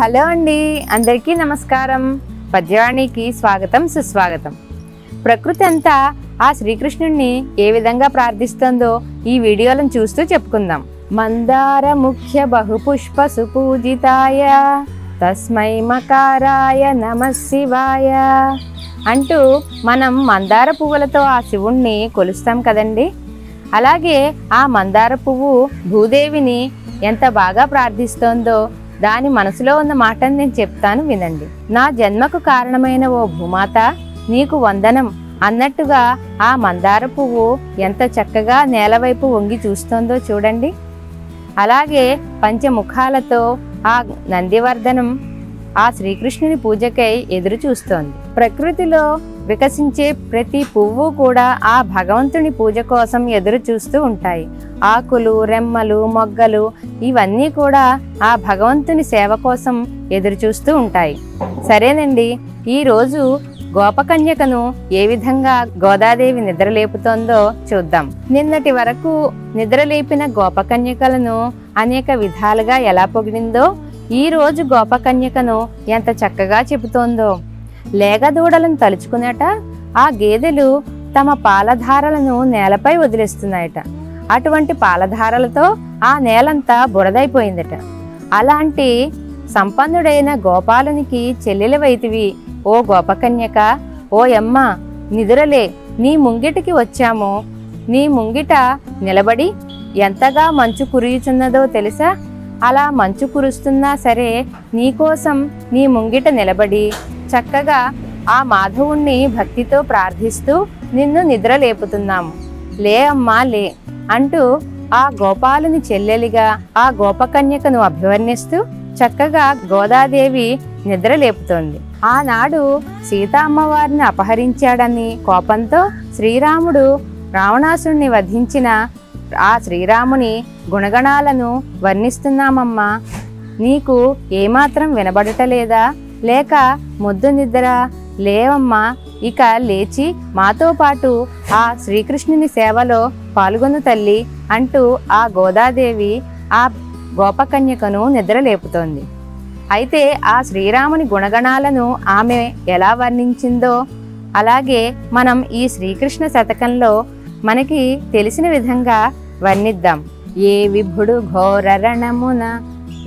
Hello అండి, అందరికీ నమస్కారం. పద్యవాణికి స్వాగతం, సుస్వాగతం. ప్రకృతి అంతా ఆ శ్రీకృష్ణుణ్ణి ఏ విధంగా ప్రార్థిస్తుందో ఈ వీడియోలను చూస్తూ చెప్పుకుందాం. మందార ముఖ్య బహుపుష్ప సుపూజితాయ తస్మై మకారాయ నమః శివాయ అంటూ మనం మందార పువ్వులతో ఆ శివుణ్ణి కొలుస్తాం కదండి. అలాగే ఆ మందార పువ్వు భూదేవిని ఎంత బాగా ప్రార్థిస్తోందో దాని మనసులో ఉన్న మాటను నేను చెప్తాను, వినండి. నా జన్మకు కారణమైన ఓ భూమాత, నీకు వందనం అన్నట్టుగా ఆ మందార పువ్వు ఎంత చక్కగా నేలవైపు వంగి చూస్తోందో చూడండి. అలాగే పంచముఖాలతో ఆ నందివర్ధనం ఆ శ్రీకృష్ణుని పూజకై ఎదురు చూస్తోంది. ప్రకృతిలో వికసించే ప్రతి పువ్వు కూడా ఆ భగవంతుని పూజ కోసం ఎదురు చూస్తూ ఉంటాయి. ఆకులు, రెమ్మలు, మొగ్గలు ఇవన్నీ కూడా ఆ భగవంతుని సేవ కోసం ఎదురు చూస్తూ ఉంటాయి. సరేనండి, ఈరోజు గోపకన్యకను ఏ విధంగా గోదాదేవి నిద్రలేపుతోందో చూద్దాం. నిన్నటి వరకు నిద్రలేపిన గోపకన్యకలను అనేక విధాలుగా ఎలా పొగిడిందో ఈ రోజు గోపకన్యకను ఎంత చక్కగా చెబుతోందో. లేగదూడలను తలుచుకునేట ఆ గేదెలు తమ పాలధారలను నేలపై వదిలేస్తున్నాయట. అటువంటి పాలధారలతో ఆ నేలంతా బురదైపోయిందట. అలాంటి సంపన్నుడైన గోపాలునికి చెల్లెలవైతివి ఓ గోపకన్యక. ఓ యమ్మ, నిదురలే, నీ ముంగిటికి వచ్చాము. నీ ముంగిట నిలబడి ఎంతగా మంచు కురియుచున్నదో తెలుసా? అలా మంచు కురుస్తున్నా సరే నీకోసం నీ ముంగిట నిలబడి చక్కగా ఆ మాధవుణ్ణి భక్తితో ప్రార్థిస్తూ నిన్ను నిద్ర లేపుతున్నాము. లే అమ్మా లే అంటూ ఆ గోపాలుని చెల్లెలిగా ఆ గోపకన్యకను అభివర్ణిస్తూ చక్కగా గోదాదేవి నిద్ర లేపుతోంది. ఆనాడు సీతా అమ్మవారిని అపహరించాడని కోపంతో శ్రీరాముడు రావణాసురుణ్ణి వధించిన ఆ శ్రీరాముని గుణగణాలను వర్ణిస్తున్నామమ్మా. నీకు ఏమాత్రం వినబడటలేదా? లేక ముద్దు నిద్ర? లేవమ్మా, ఇక లేచి మాతో పాటు ఆ శ్రీకృష్ణుని సేవలో పాల్గొను తల్లి అంటూ ఆ గోదాదేవి ఆ గోపకన్యకను నిద్ర లేపుతోంది. అయితే ఆ శ్రీరాముని గుణగణాలను ఆమె ఎలా వర్ణించిందో అలాగే మనం ఈ శ్రీకృష్ణ శతకంలో మనకి తెలిసిన విధంగా వర్ణిద్దాం. ఏ విభుడు ఘోర రణమున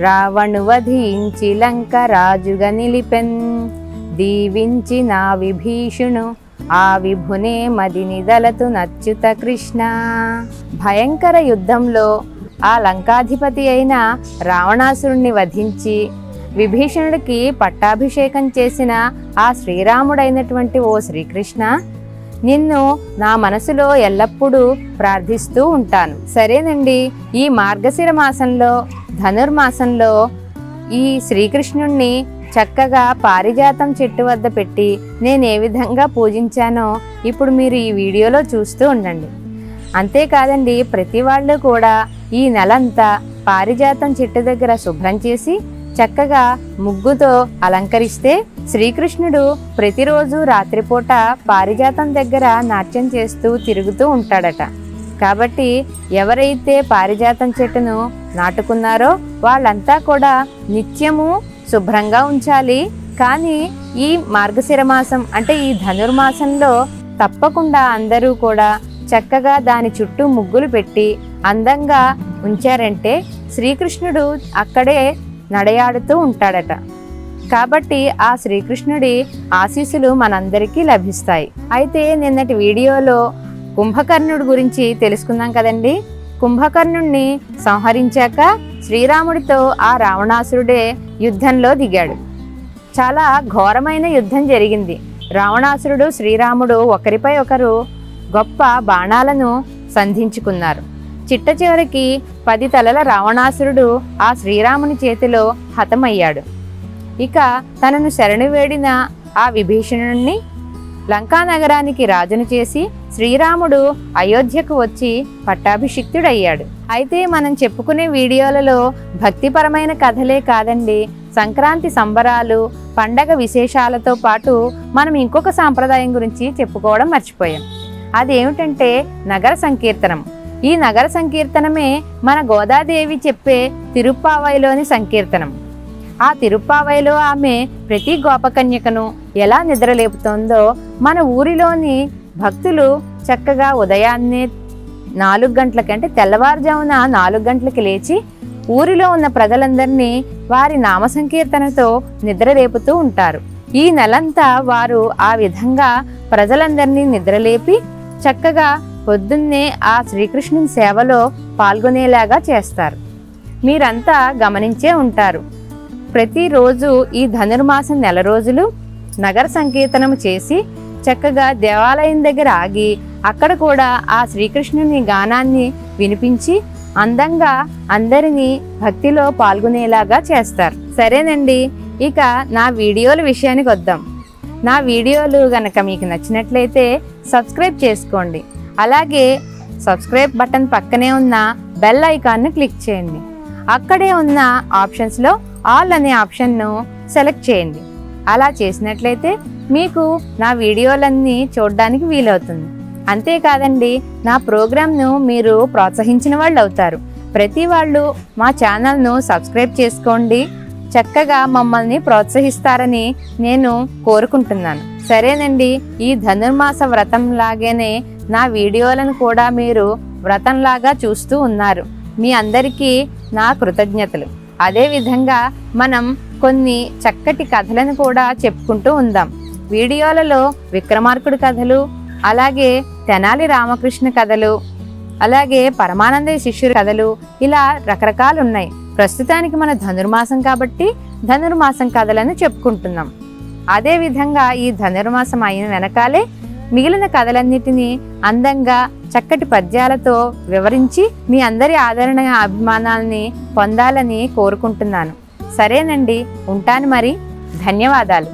రావణు వధించి లంక రాజుగా నిలిపెన్, దీవించి నా విభీషును ఆ విభునే మదిని దలతు నచ్యుత కృష్ణ. భయంకర యుద్ధంలో ఆ లంకాధిపతి అయిన రావణాసురుణ్ణి వధించి విభీషణుడికి పట్టాభిషేకం చేసిన ఆ శ్రీరాముడైనటువంటి ఓ శ్రీకృష్ణ, నిన్ను నా మనసులో ఎల్లప్పుడూ ప్రార్థిస్తూ ఉంటాను. సరేనండి, ఈ మార్గశిర మాసంలో ధనుర్మాసంలో ఈ శ్రీకృష్ణుణ్ణి చక్కగా పారిజాతం చెట్టు వద్ద పెట్టి నేను ఏ విధంగా పూజించానో ఇప్పుడు మీరు ఈ వీడియోలో చూస్తూ ఉండండి. అంతేకాదండి, ప్రతి వాళ్ళు కూడా ఈ నెలంతా పారిజాతం చెట్టు దగ్గర శుభ్రం చేసి చక్కగా ముగ్గుతో అలంకరిస్తే శ్రీకృష్ణుడు ప్రతిరోజు రాత్రిపూట పారిజాతం దగ్గర నాట్యం చేస్తూ తిరుగుతూ ఉంటాడట. కాబట్టి ఎవరైతే పారిజాతం చెట్టును నాటుకున్నారో వాళ్ళంతా కూడా నిత్యము శుభ్రంగా ఉంచాలి. కానీ ఈ మార్గశిర మాసం అంటే ఈ ధనుర్మాసంలో తప్పకుండా అందరూ కూడా చక్కగా దాని చుట్టూ ముగ్గులు పెట్టి అందంగా ఉంచారంటే శ్రీకృష్ణుడు అక్కడే నడయాడుతూ ఉంటాడట. కాబట్టి ఆ శ్రీకృష్ణుడి ఆశీస్సులు మనందరికీ లభిస్తాయి. అయితే నిన్నటి వీడియోలో కుంభకర్ణుడి గురించి తెలుసుకున్నాం కదండి. కుంభకర్ణుణ్ణి సంహరించాక శ్రీరాముడితో ఆ రావణాసురుడే యుద్ధంలో దిగాడు. చాలా ఘోరమైన యుద్ధం జరిగింది. రావణాసురుడు శ్రీరాముడు ఒకరిపై ఒకరు గొప్ప బాణాలను సంధించుకున్నారు. చిట్ట చివరికి 10 తలల రావణాసురుడు ఆ శ్రీరాముని చేతిలో హతమయ్యాడు. ఇక తనను శరణు వేడిన ఆ విభీషణుణ్ణి లంకానగరానికి రాజును చేసి శ్రీరాముడు అయోధ్యకు వచ్చి పట్టాభిషిక్తుడయ్యాడు. అయితే మనం చెప్పుకునే వీడియోలలో భక్తిపరమైన కథలే కాదండి, సంక్రాంతి సంబరాలు, పండగ విశేషాలతో పాటు మనం ఇంకొక సాంప్రదాయం గురించి చెప్పుకోవడం మర్చిపోయాం. అదేమిటంటే నగర సంకీర్తనం. ఈ నగర సంకీర్తనమే మన గోదాదేవి చెప్పే తిరుప్పావైలోని సంకీర్తనం. ఆ తిరుప్పావైలో ఆమె ప్రతి గోపకన్యకను ఎలా నిద్రలేపుతోందో మన ఊరిలోని భక్తులు చక్కగా ఉదయాన్నే 4 గంటలకి, అంటే తెల్లవారుజామున 4 గంటలకి లేచి ఊరిలో ఉన్న ప్రజలందరినీ వారి నామ సంకీర్తనతో నిద్రలేపుతూ ఉంటారు. ఈ నెలంతా వారు ఆ విధంగా ప్రజలందరినీ నిద్రలేపి చక్కగా పొద్దున్నే ఆ శ్రీకృష్ణుని సేవలో పాల్గొనేలాగా చేస్తారు. మీరంతా గమనించే ఉంటారు. ప్రతిరోజు ఈ ధనుర్మాసం నెల రోజులు నగర సంకీర్తనం చేసి చక్కగా దేవాలయం దగ్గర ఆగి అక్కడ కూడా ఆ శ్రీకృష్ణుని గానాన్ని వినిపించి అందంగా అందరినీ భక్తిలో పాల్గొనేలాగా చేస్తారు. సరేనండి, ఇక నా వీడియోల విషయానికి వద్దాం. నా వీడియోలు గనక మీకు నచ్చినట్లయితే సబ్స్క్రైబ్ చేసుకోండి. అలాగే సబ్స్క్రైబ్ బటన్ పక్కనే ఉన్న బెల్ ఐకాన్ను క్లిక్ చేయండి. అక్కడే ఉన్న ఆప్షన్స్లో ఆల్ అనే ఆప్షన్ను సెలెక్ట్ చేయండి. అలా చేసినట్లయితే మీకు నా వీడియోలన్నీ చూడడానికి వీలవుతుంది. అంతేకాదండి, నా ప్రోగ్రామ్ను మీరు ప్రోత్సహించిన వాళ్ళు అవుతారు. ప్రతి వాళ్ళు మా ఛానల్ను సబ్స్క్రైబ్ చేసుకోండి. చక్కగా మమ్మల్ని ప్రోత్సహిస్తారని నేను కోరుకుంటున్నాను. సరేనండి, ఈ ధనుర్మాస వ్రతం లాగానే నా వీడియోలను కూడా మీరు వ్రతంలాగా చూస్తూ ఉన్నారు. మీ అందరికీ నా కృతజ్ఞతలు. అదేవిధంగా మనం కొన్ని చక్కటి కథలను కూడా చెప్పుకుంటూ ఉందాం. వీడియోలలో విక్రమార్కుడి కథలు, అలాగే తెనాలి రామకృష్ణ కథలు, అలాగే పరమానంద శిష్యుడి కథలు, ఇలా రకరకాలు ఉన్నాయి. ప్రస్తుతానికి మన ధనుర్మాసం కాబట్టి ధనుర్మాసం కథలను చెప్పుకుంటున్నాం. అదేవిధంగా ఈ ధనుర్మాసం అయిన వెనకాలే మిగిలిన కథలన్నిటినీ అందంగా చక్కటి పద్యాలతో వివరించి మీ అందరి ఆదరణ అభిమానాల్ని పొందాలని కోరుకుంటున్నాను. సరేనండి, ఉంటాను మరి. ధన్యవాదాలు.